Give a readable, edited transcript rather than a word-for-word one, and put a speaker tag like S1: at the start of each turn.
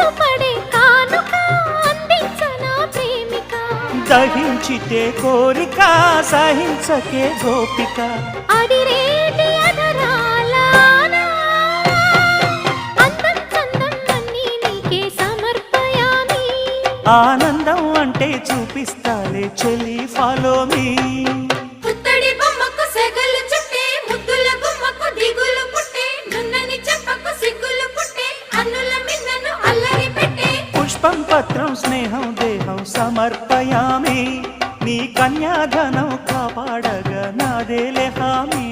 S1: మనసు పడే కానుక అందించనా ప్రేమిక
S2: దహించితే కోరిక సహించకే గోపిక
S1: అడిరేటి అధరాల అందం చందం అన్నీ నీకే సమర్పయామి
S2: ఆనందం అంటే చూపిస్తాలే చెలి ఫాలో మీ
S1: పుత్తడి బొమ్మకు సెగలు చుట్టే ముద్దుల గుమ్మకు దిగులు పుట్టే నున్నని చెప్పకు సిగ్గులు పుట్టే అన్నుల మిన్నను అల్లరి పెట్టే
S2: పుష్పం పత్రం స్నేహం దేహం సమర్పయామి నీ కన్యాధనం కాపాడగా నాదేలే హామీ